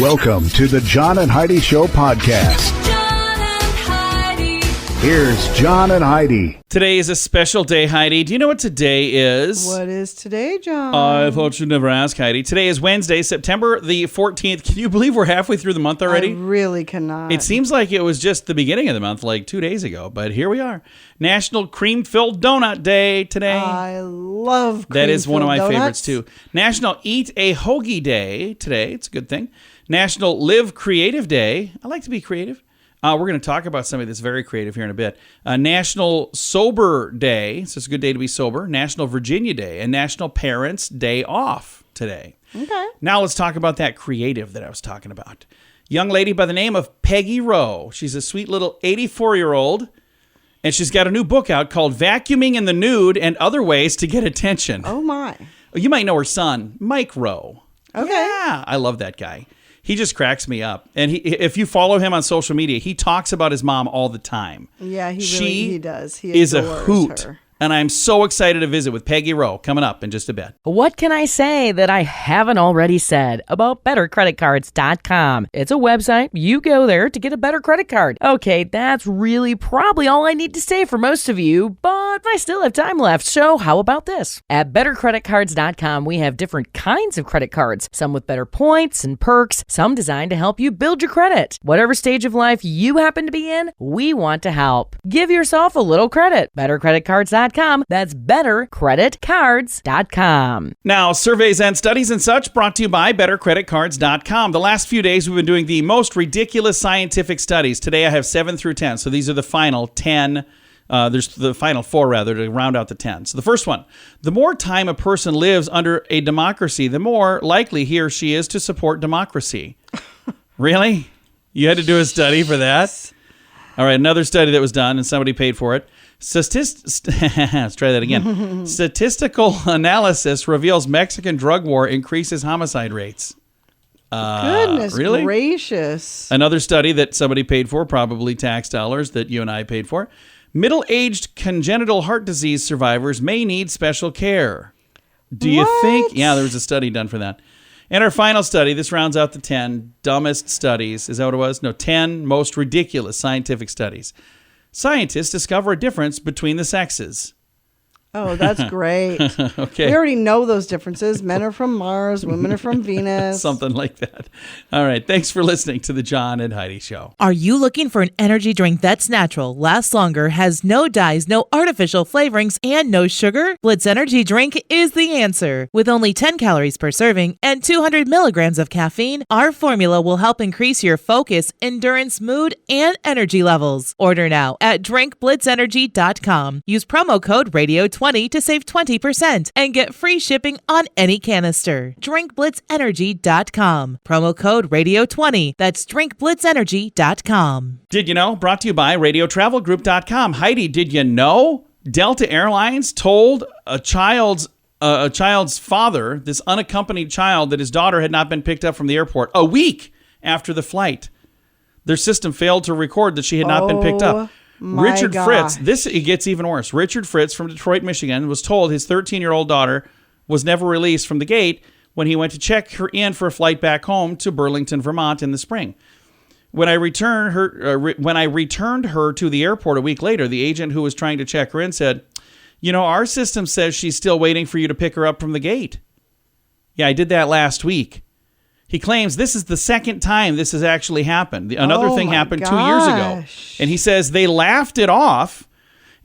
Welcome to the John and Heidi Show podcast. John and Heidi. Here's John and Heidi. Today is a special day, Heidi. Do you know what today is? What is today, John? I thought you'd never ask, Heidi. Today is Wednesday, September the 14th. Can you believe we're halfway through the month already? I really cannot. It seems like it was just the beginning of the month, like 2 days ago, but here we are. National Cream-Filled Donut Day today. I love cream-filled That is one of my donuts. favorites, too. National Eat a Hoagie Day today. It's a good thing. National Live Creative Day. I like to be creative. We're going to talk about somebody that's very creative here in a bit. National Sober Day. So it's a good day to be sober. National Virginia Day. And National Parents Day Off today. Okay. Now let's talk about that creative that I was talking about. Young lady by the name of Peggy Rowe. She's a sweet little 84-year-old. And she's got a new book out called Vacuuming in the Nude and Other Ways to Get Attention. Oh, my. You might know her son, Mike Rowe. Okay. Yeah, I love that guy. He just cracks me up. And if you follow him on social media, he talks about his mom all the time. Yeah, he does. He is a adores hoot. her. And I'm so excited to visit with Peggy Rowe coming up in just a bit. What can I say that I haven't already said about BetterCreditCards.com? It's a website. You go there to get a better credit card. Okay, that's really probably all I need to say for most of you, but I still have time left, so how about this? At BetterCreditCards.com, we have different kinds of credit cards, some with better points and perks, some designed to help you build your credit. Whatever stage of life you happen to be in, we want to help. Give yourself a little credit. BetterCreditCards.com. That's BetterCreditCards.com. Now, surveys and studies and such brought to you by BetterCreditCards.com. The last few days we've been doing the most ridiculous scientific studies. Today I have 7 through 10, so these are the final 10. There's the final 4, rather, to round out the 10. So the first one, the more time a person lives under a democracy, the more likely he or she is to support democracy. Really? You had to do a study for that? All right, another study that was done, and somebody paid for it. Let's try that again. Statistical analysis reveals Mexican drug war increases homicide rates. Goodness really? gracious. Another study that somebody paid for, probably tax dollars that you and I paid for. Middle-aged congenital heart disease survivors may need special care. Do you think? Yeah, there was a study done for that. And our final study, this rounds out the 10 dumbest studies. Is that what it was? No, 10 most ridiculous scientific studies. Scientists discover a difference between the sexes. Oh, that's great. Okay. We already know those differences. Men are from Mars, women are from Venus. Something like that. All right. Thanks for listening to the John and Heidi Show. Are you looking for an energy drink that's natural, lasts longer, has no dyes, no artificial flavorings, and no sugar? Blitz Energy Drink is the answer. With only 10 calories per serving and 200 milligrams of caffeine, our formula will help increase your focus, endurance, mood, and energy levels. Order now at drinkblitzenergy.com. Use promo code RADIO20 to save 20% and get free shipping on any canister. drinkblitzenergy.com. Promo code RADIO20. That's drinkblitzenergy.com. Did you know? Brought to you by RadioTravelGroup.com. Heidi, did you know Delta Airlines told a child's father, this unaccompanied child, that his daughter had not been picked up from the airport a week after the flight? Their system failed to record that she had not been picked up. Richard Fritz, it gets even worse. Richard Fritz from Detroit, Michigan, was told his 13-year-old daughter was never released from the gate when he went to check her in for a flight back home to Burlington, Vermont in the spring. When I returned her to the airport a week later, the agent who was trying to check her in said, "You know, our system says she's still waiting for you to pick her up from the gate." Yeah, I did that last week. He claims this is the second time this has actually happened. Another thing happened 2 years ago. And he says they laughed it off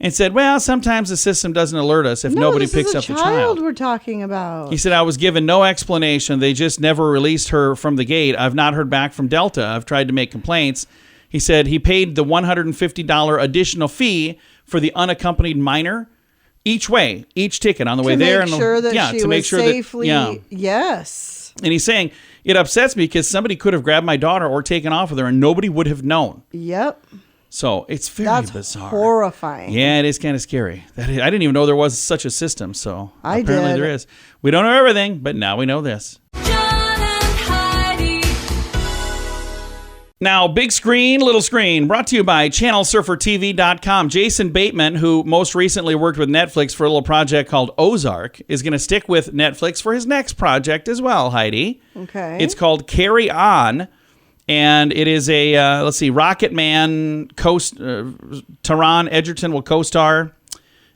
and said, well, sometimes the system doesn't alert us if nobody picks up the child. We're talking about. He said, I was given no explanation. They just never released her from the gate. I've not heard back from Delta. I've tried to make complaints. He said he paid the $150 additional fee for the unaccompanied minor each way, each ticket on the way there. To make sure that she was safely. Yes. And he's saying, it upsets me because somebody could have grabbed my daughter or taken off with her and nobody would have known. Yep. So it's very bizarre. Horrifying. Yeah, it is kind of scary. I didn't even know there was such a system. So apparently there is. We don't know everything, but now we know this. Now, big screen, little screen, brought to you by ChannelSurferTV.com. Jason Bateman, who most recently worked with Netflix for a little project called Ozark, is going to stick with Netflix for his next project as well, Heidi. Okay. It's called Carry On, and it is a, Rocket Man, Taron Egerton will co-star.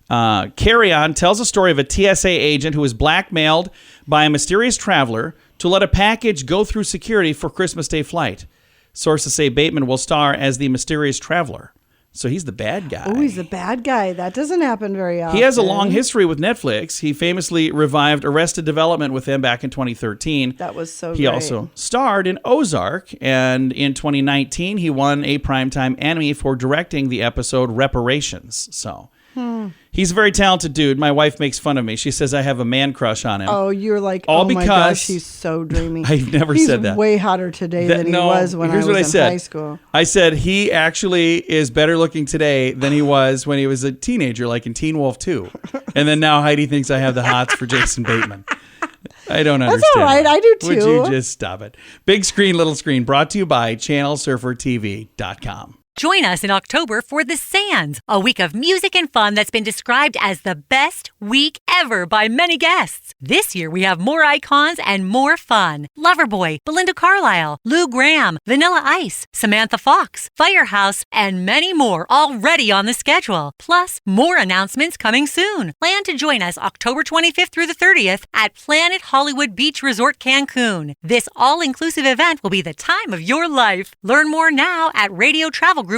Carry On tells a story of a TSA agent who is blackmailed by a mysterious traveler to let a package go through security for Christmas Day flight. Sources say Bateman will star as the mysterious traveler. So he's the bad guy. Oh, he's the bad guy. That doesn't happen very often. He has a long history with Netflix. He famously revived Arrested Development with them back in 2013. That was so He great. also starred in Ozark, and in 2019, he won a Primetime Emmy for directing the episode Reparations. So he's a very talented dude. My wife makes fun of me. She says I have a man crush on him. Oh, you're like, All oh my because- gosh, he's so dreamy. I've never He's said that. way hotter today than he was when I here's was what I in said. high school. I said he actually is better looking today than he was when he was a teenager, like in Teen Wolf 2. And then now Heidi thinks I have the hots for Jason Bateman. I don't understand. all right. I do Would too. you just stop it? Big screen, little screen, brought to you by ChannelSurferTV.com. Join us in October for The Sands, a week of music and fun that's been described as the best week ever by many guests. This year we have more icons and more fun. Loverboy, Belinda Carlisle, Lou Gramm, Vanilla Ice, Samantha Fox, Firehouse, and many more already on the schedule. Plus, more announcements coming soon. Plan to join us October 25th through the 30th at Planet Hollywood Beach Resort Cancun. This all-inclusive event will be the time of your life. Learn more now at radiotravelgroup.com.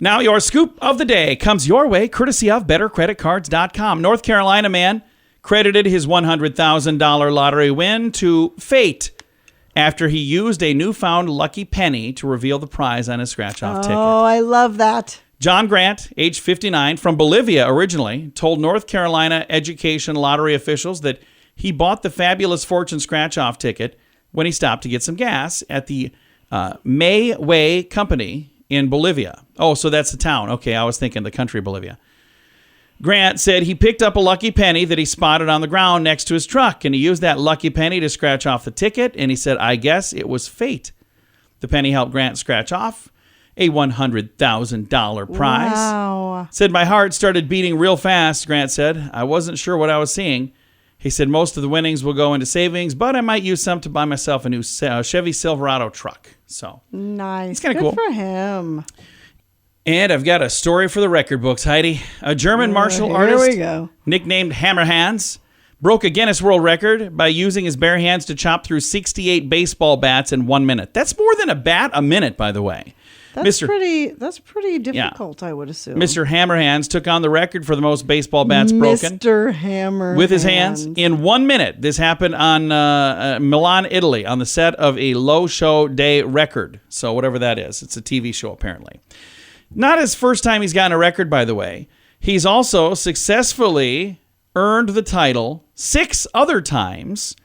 Now, your scoop of the day comes your way courtesy of BetterCreditCards.com. North Carolina man credited his $100,000 lottery win to fate after he used a newfound lucky penny to reveal the prize on his scratch-off ticket. Oh, I love that. John Grant, age 59, from Bolivia originally, told North Carolina education lottery officials that he bought the fabulous fortune scratch-off ticket when he stopped to get some gas at the May Way Company in Bolivia. Oh, so that's the town. Okay, I was thinking the country Bolivia. Grant said he picked up a lucky penny that he spotted on the ground next to his truck, and he used that lucky penny to scratch off the ticket, and he said, I guess it was fate. The penny helped Grant scratch off a $100,000 prize. Wow. Said, my heart started beating real fast, Grant said. I wasn't sure what I was seeing. He said, most of the winnings will go into savings, but I might use some to buy myself a new Chevy Silverado truck. So Nice. It's kinda Good cool. for him. And I've got a story for the record books, Heidi. A German martial artist Here we go. nicknamed Hammer Hands broke a Guinness World Record by using his bare hands to chop through 68 baseball bats in 1 minute. That's more than a bat a minute, by the way. That's pretty difficult, I would assume. Mr. Hammer Hands took on the record for the most baseball bats broken Mr. Hammer with his hands in 1 minute. This happened on Milan, Italy, on the set of a Low Show Day record. So whatever that is, it's a TV show apparently. Not his first time he's gotten a record, by the way. He's also successfully earned the title 6 other times,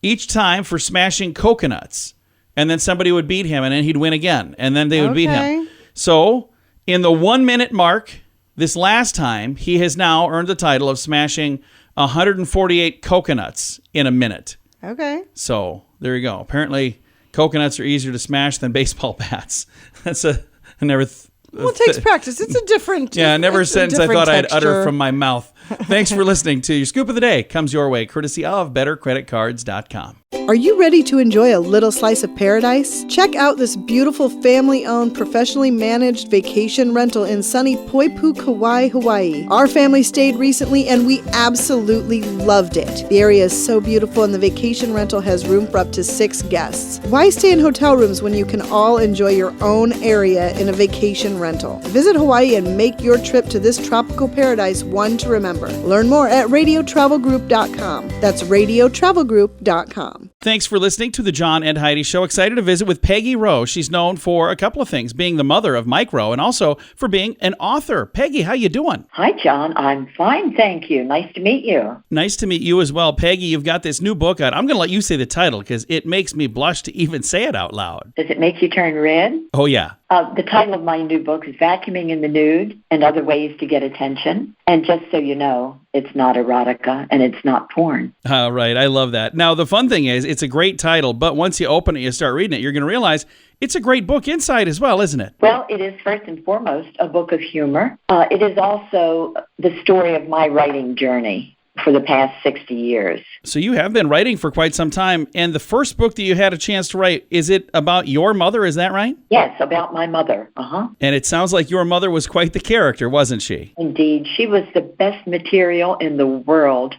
each time for smashing coconuts. And then somebody would beat him, and then he'd win again. And then they would beat him. So in the 1 minute mark, this last time, he has now earned the title of smashing 148 coconuts in a minute. Okay. So there you go. Apparently, coconuts are easier to smash than baseball bats. That's a I never. Well, it takes practice. It's a different. Yeah, never a it's sentence I different thought I'd utter texture. from my mouth. Thanks for listening to your Scoop of the Day. Comes your way courtesy of BetterCreditCards.com. Are you ready to enjoy a little slice of paradise? Check out this beautiful family-owned, professionally managed vacation rental in sunny Poipu, Kauai, Hawaii. Our family stayed recently and we absolutely loved it. The area is so beautiful and the vacation rental has room for up to 6 guests. Why stay in hotel rooms when you can all enjoy your own area in a vacation rental? Visit Hawaii and make your trip to this tropical paradise one to remember. Learn more at radiotravelgroup.com. That's radiotravelgroup.com. Thanks for listening to the John and Heidi Show. Excited to visit with Peggy Rowe. She's known for a couple of things, being the mother of Mike Rowe and also for being an author. Peggy, how you doing? Hi, John. I'm fine, thank you. Nice to meet you. Nice to meet you as well. Peggy, you've got this new book out. I'm going to let you say the title because it makes me blush to even say it out loud. Does it make you turn red? Oh, yeah. The title of my new book is Vacuuming in the Nude and Other Ways to Get Attention. And just so you know, it's not erotica and it's not porn. All right. I love that. Now, the fun thing is it's a great title, but once you open it, you start reading it, you're going to realize it's a great book inside as well, isn't it? Well, it is first and foremost a book of humor. It is also the story of my writing journey for the past 60 years. So you have been writing for quite some time, and the first book that you had a chance to write, is it about your mother, is that right? Yes, about my mother. Uh-huh. And it sounds like your mother was quite the character, wasn't she? Indeed. She was the best material in the world.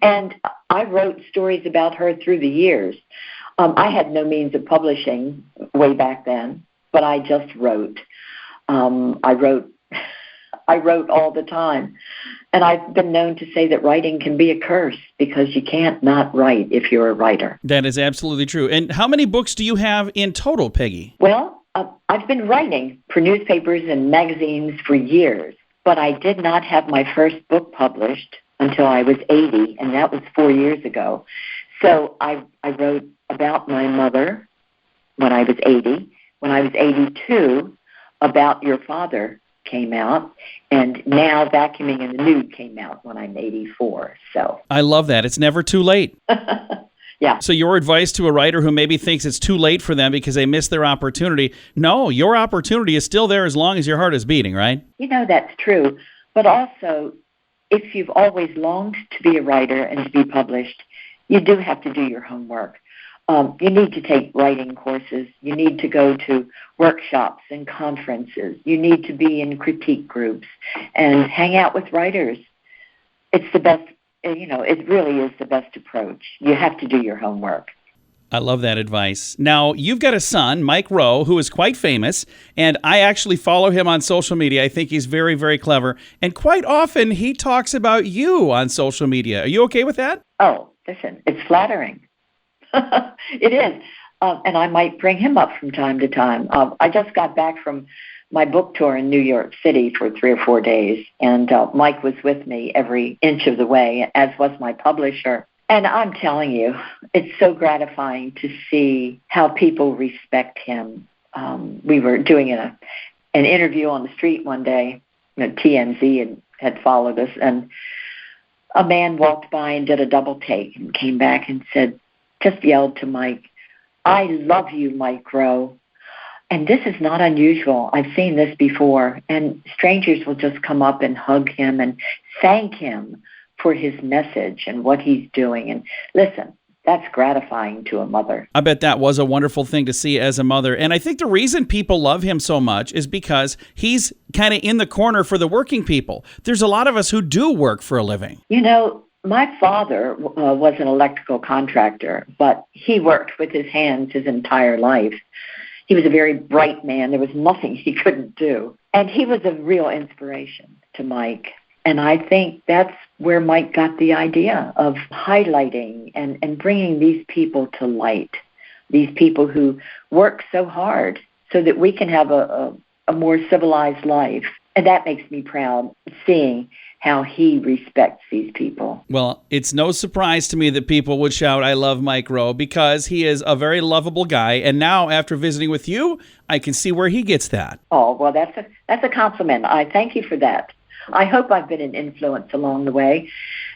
And I wrote stories about her through the years. I had no means of publishing way back then, but I just wrote. I wrote all the time. And I've been known to say that writing can be a curse because you can't not write if you're a writer. That is absolutely true. And how many books do you have in total, Peggy? Well, I've been writing for newspapers and magazines for years, but I did not have my first book published until I was 80, and that was 4 years ago. So I wrote about my mother when I was 80. When I was 82, About Your Father came out, and now Vacuuming in the Nude came out when I'm 84. So I love that. It's never too late. Yeah. So your advice to a writer who maybe thinks it's too late for them because they missed their opportunity, no, your opportunity is still there as long as your heart is beating, right? You know, that's true. But also, if you've always longed to be a writer and to be published, you do have to do your homework. You need to take writing courses. You need to go to workshops and conferences. You need to be in critique groups and hang out with writers. It's the best, it really is the best approach. You have to do your homework. I love that advice. Now, you've got a son, Mike Rowe, who is quite famous, and I actually follow him on social media. I think he's very, very clever. And quite often, he talks about you on social media. Are you okay with that? Oh, listen, it's flattering. It is. And I might bring him up from time to time. I just got back from my book tour in New York City for 3 or 4 days, and Mike was with me every inch of the way, as was my publisher. And I'm telling you, it's so gratifying to see how people respect him. We were doing an interview on the street one day. TMZ had followed us, and a man walked by and did a double take and came back and just yelled to Mike, "I love you, Mike Rowe." And this is not unusual. I've seen this before. And strangers will just come up and hug him and thank him for his message and what he's doing. And listen, that's gratifying to a mother. I bet that was a wonderful thing to see as a mother. And I think the reason people love him so much is because he's kind of in the corner for the working people. There's a lot of us who do work for a living. You know, my father was an electrical contractor, but he worked with his hands his entire life. He was a very bright man. There was nothing he couldn't do. And he was a real inspiration to Mike. And I think that's where Mike got the idea of highlighting and bringing these people to light, these people who work so hard so that we can have a more civilized life. And that makes me proud, seeing how he respects these people. Well, it's no surprise to me that people would shout, "I love Mike Rowe," because he is a very lovable guy. And now, after visiting with you, I can see where he gets that. Oh, well, that's a compliment. I thank you for that. I hope I've been an influence along the way.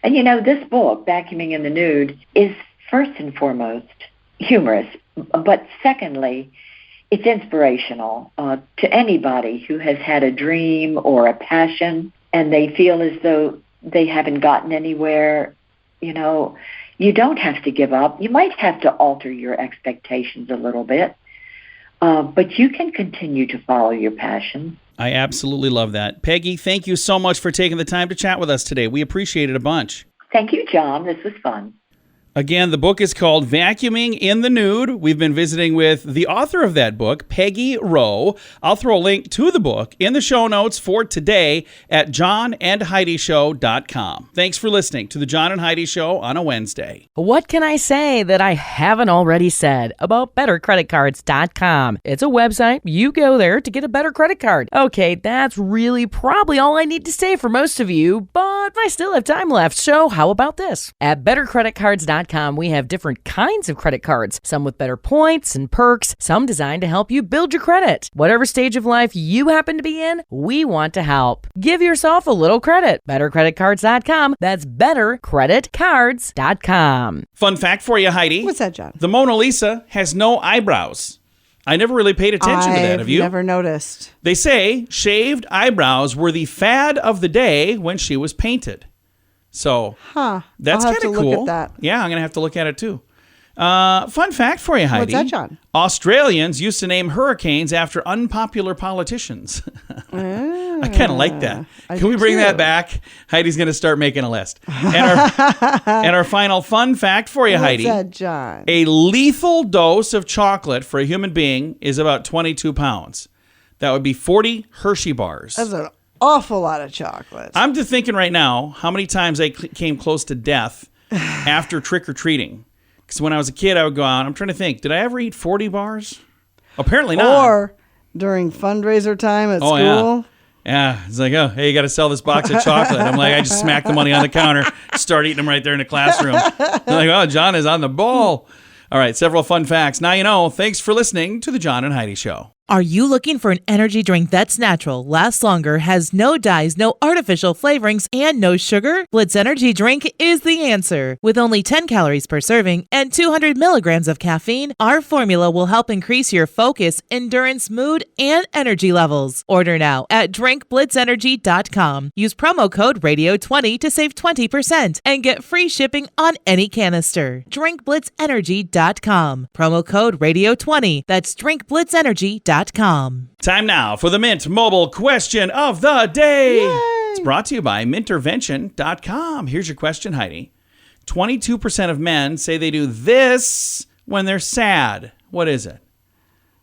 And, this book, Vacuuming in the Nude, is first and foremost humorous. But secondly, it's inspirational to anybody who has had a dream or a passion and they feel as though they haven't gotten anywhere. You don't have to give up. You might have to alter your expectations a little bit, but you can continue to follow your passion. I absolutely love that. Peggy, thank you so much for taking the time to chat with us today. We appreciate it a bunch. Thank you, John. This was fun. Again, the book is called Vacuuming in the Nude. We've been visiting with the author of that book, Peggy Rowe. I'll throw a link to the book in the show notes for today at johnandheidishow.com. Thanks for listening to the John and Heidi Show on a Wednesday. What can I say that I haven't already said about bettercreditcards.com? It's a website. You go there to get a better credit card. Okay, that's really probably all I need to say for most of you, but I still have time left. So how about this? At bettercreditcards.com, bettercreditcards.com, we have different kinds of credit cards, some with better points and perks, some designed to help you build your credit. Whatever stage of life you happen to be in, we want to help. Give yourself a little credit. Bettercreditcards.com. That's bettercreditcards.com. Fun fact for you, Heidi. What's that, John? The Mona Lisa has no eyebrows. I never really paid attention to that. Have you? I've never noticed. They say shaved eyebrows were the fad of the day when she was painted. So that's kind of cool. Look at that. Yeah, I'm going to have to look at it too. Fun fact for you, Heidi. What's that, John? Australians used to name hurricanes after unpopular politicians. I kind of like that. Can we bring that back? Heidi's going to start making a list. And our final fun fact for you, Heidi. What's that, John? A lethal dose of chocolate for a human being is about 22 pounds. That would be 40 Hershey bars. That's an awful lot of chocolate. I'm just thinking right now how many times I came close to death after trick-or-treating. Because when I was a kid, I would go out. I'm trying to think. Did I ever eat 40 bars? Apparently not. Or during fundraiser time at school. Yeah. It's like, oh, hey, you got to sell this box of chocolate. I'm like, I just smack the money on the counter, start eating them right there in the classroom. They're like, oh, John is on the ball. All right, several fun facts. Now you know. Thanks for listening to The John and Heidi Show. Are you looking for an energy drink that's natural, lasts longer, has no dyes, no artificial flavorings, and no sugar? Blitz Energy Drink is the answer. With only 10 calories per serving and 200 milligrams of caffeine, our formula will help increase your focus, endurance, mood, and energy levels. Order now at drinkblitzenergy.com. Use promo code RADIO20 to save 20% and get free shipping on any canister. drinkblitzenergy.com. Promo code RADIO20. That's drinkblitzenergy.com. Time now for the Mint Mobile question of the day. Yay. It's brought to you by mintervention.com. Here's your question, Heidi. 22% of men say they do this when they're sad. What is it?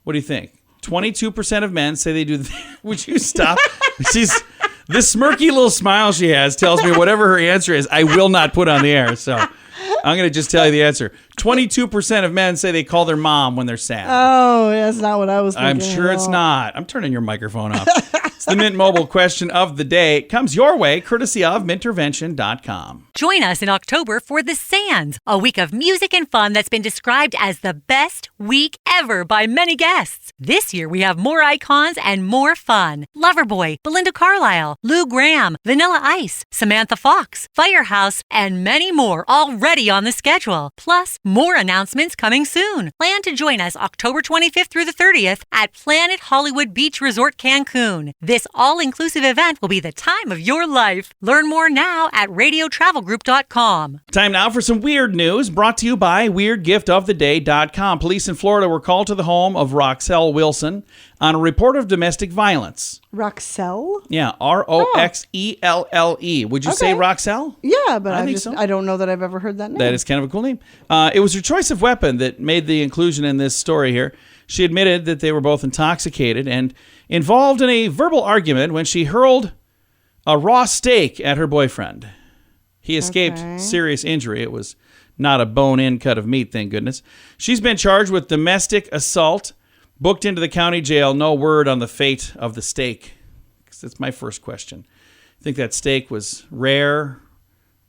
What do you think? 22% of men say they do this. Would you stop? This smirky little smile she has tells me whatever her answer is, I will not put on the air. So I'm going to just tell you the answer. 22% of men say they call their mom when they're sad. Oh, that's not what I was thinking. I'm sure it's not. I'm turning your microphone off. It's the Mint Mobile question of the day. It comes your way, courtesy of mintervention.com. Join us in October for The Sands, a week of music and fun that's been described as the best week ever by many guests. This year we have more icons and more fun. Loverboy, Belinda Carlisle, Lou Gramm, Vanilla Ice, Samantha Fox, Firehouse, and many more already on the schedule. Plus, more announcements coming soon. Plan to join us October 25th through the 30th at Planet Hollywood Beach Resort Cancun. This all-inclusive event will be the time of your life. Learn more now at radiotravelgroup.com. Time now for some weird news brought to you by weirdgiftoftheday.com. Police in Florida were called to the home of Roxelle Wilson on a report of domestic violence. Roxelle? Yeah, Roxelle. Would you say Roxelle? Yeah, but I think so. I don't know that I've ever heard that name. That is kind of a cool name. It was her choice of weapon that made the inclusion in this story here. She admitted that they were both intoxicated and involved in a verbal argument when she hurled a raw steak at her boyfriend. He escaped serious injury. It was not a bone-in cut of meat, thank goodness. She's been charged with domestic assault, booked into the county jail. No word on the fate of the steak. That's my first question. I think that steak was rare,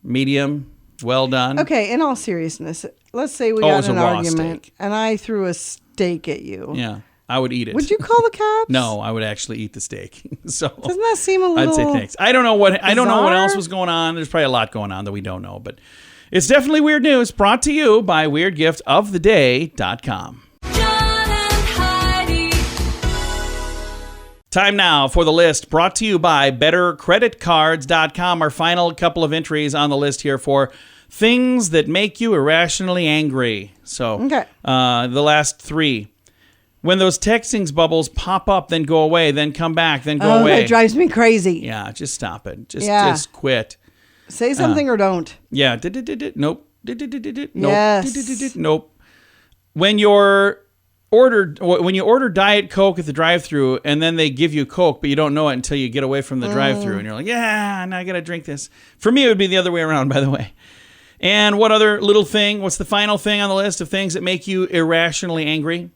medium, well done. Okay, in all seriousness, let's say we got in an argument and I threw a steak at you. Yeah, I would eat it. Would you call the cops? No, I would actually eat the steak. So doesn't that seem a little? I'd say thanks. I don't know what else was going on. There's probably a lot going on that we don't know, but it's definitely weird news. Brought to you by weirdgiftoftheday.com. John and Heidi. Time now for the list brought to you by bettercreditcards.com. Our final couple of entries on the list here for things that make you irrationally angry. So the last three. When those texting bubbles pop up, then go away, then come back, then go away. That drives me crazy. Yeah, just stop it. Just quit. Say something or don't. Yeah. Nope. Yes. Nope. When you order Diet Coke at the drive-thru and then they give you Coke, but you don't know it until you get away from the drive-thru and you're like, yeah, now I got to drink this. For me, it would be the other way around, by the way. And what other little thing? What's the final thing on the list of things that make you irrationally angry?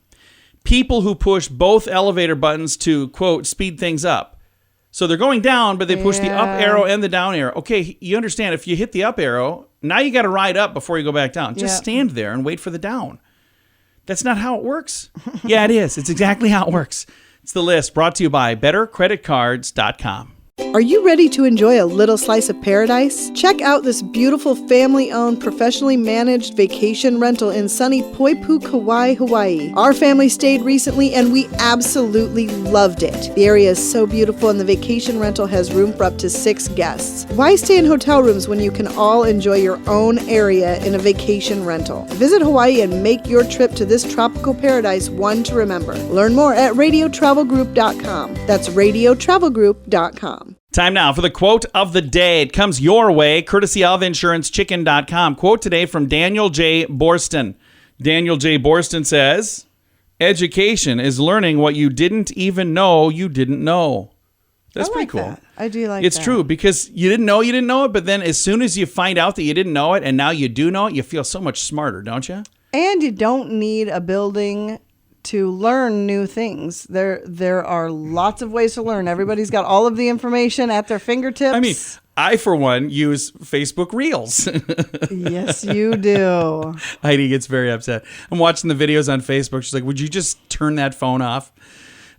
People who push both elevator buttons to, quote, speed things up. So they're going down, but they push the up arrow and the down arrow. Okay, you understand if you hit the up arrow, Now you got to ride up before you go back down. Just Yeah. stand there and wait for the down. That's not how it works. Yeah, it is. It's exactly how it works. It's the list brought to you by BetterCreditCards.com. Are you ready to enjoy a little slice of paradise? Check out this beautiful family-owned, professionally managed vacation rental in sunny Poipu, Kauai, Hawaii. Our family stayed recently and we absolutely loved it. The area is so beautiful and the vacation rental has room for up to 6 guests. Why stay in hotel rooms when you can all enjoy your own area in a vacation rental? Visit Hawaii and make your trip to this tropical paradise one to remember. Learn more at radiotravelgroup.com. That's radiotravelgroup.com. Time now for the quote of the day. It comes your way, courtesy of InsuranceChicken.com. Quote today from Daniel J. Borston. Daniel J. Borston says, education is learning what you didn't even know you didn't know. That's pretty cool. That. I do like It's that. true, because you didn't know it, but then as soon as you find out that you didn't know it and now you do know it, you feel so much smarter, don't you? And you don't need a building to learn new things. There are lots of ways to learn. Everybody's got all of the information at their fingertips. I mean, I, for one, use Facebook Reels. Yes, you do. Heidi gets very upset. I'm watching the videos on Facebook. She's like, would you just turn that phone off?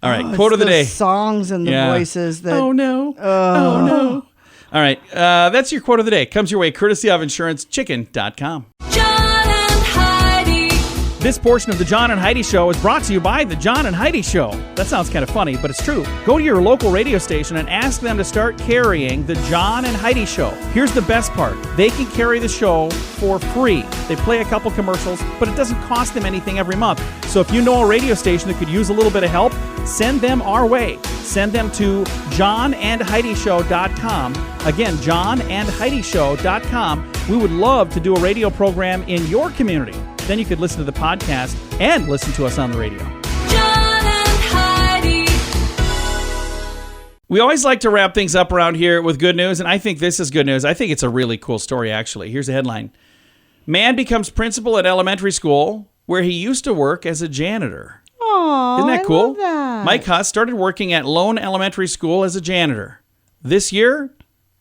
All right, quote of the day. Songs and the voices that. Oh, no. Oh, no. All right, that's your quote of the day. Comes your way courtesy of InsuranceChicken.com. John and Heidi. This portion of the John and Heidi Show is brought to you by the John and Heidi Show. That sounds kind of funny, but it's true. Go to your local radio station and ask them to start carrying the John and Heidi Show. Here's the best part. They can carry the show for free. They play a couple commercials, but it doesn't cost them anything every month. So if you know a radio station that could use a little bit of help, send them our way. Send them to johnandheidishow.com. Again, johnandheidishow.com. We would love to do a radio program in your community. Then you could listen to the podcast and listen to us on the radio. John and Heidi. We always like to wrap things up around here with good news, and I think this is good news. I think it's a really cool story, actually. Here's the headline. Man becomes principal at elementary school where he used to work as a janitor. Aw, Isn't that cool? I love that. Mike Huss started working at Lone Elementary School as a janitor. This year,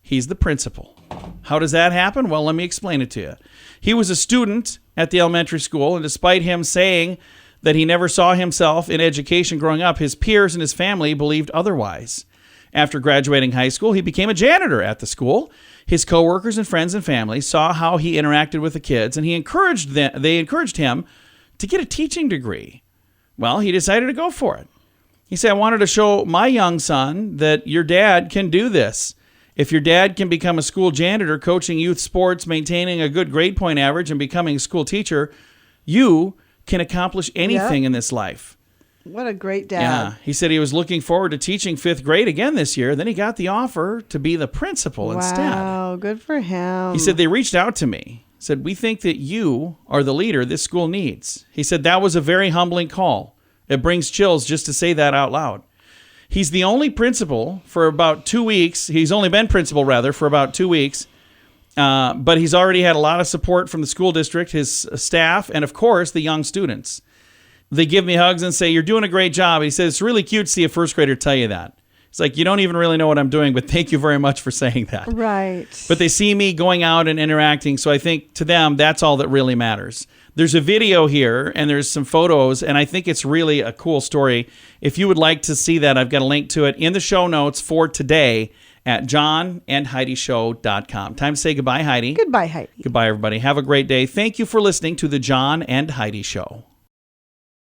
he's the principal. How does that happen? Well, let me explain it to you. He was a student at the elementary school, and despite him saying that he never saw himself in education growing up, his peers and his family believed otherwise. After graduating high school, he became a janitor at the school. His coworkers and friends and family saw how he interacted with the kids, and they encouraged him to get a teaching degree. Well, he decided to go for it. He said, I wanted to show my young son that your dad can do this. If your dad can become a school janitor, coaching youth sports, maintaining a good grade point average, and becoming a school teacher, you can accomplish anything in this life. What a great dad. Yeah. He said he was looking forward to teaching 5th grade again this year. Then he got the offer to be the principal instead. Wow, good for him. He said, they reached out to me. Said, we think that you are the leader this school needs. He said, that was a very humbling call. It brings chills just to say that out loud. He's the only principal for about 2 weeks. He's only been principal, rather, for about 2 weeks. But he's already had a lot of support from the school district, his staff, and, of course, the young students. They give me hugs and say, you're doing a great job. He says, it's really cute to see a first grader tell you that. It's like, you don't even really know what I'm doing, but thank you very much for saying that. Right. But they see me going out and interacting, so I think to them, that's all that really matters. There's a video here, and there's some photos, and I think it's really a cool story. If you would like to see that, I've got a link to it in the show notes for today at johnandheidishow.com. Time to say goodbye, Heidi. Goodbye, Heidi. Goodbye, everybody. Have a great day. Thank you for listening to the John and Heidi Show.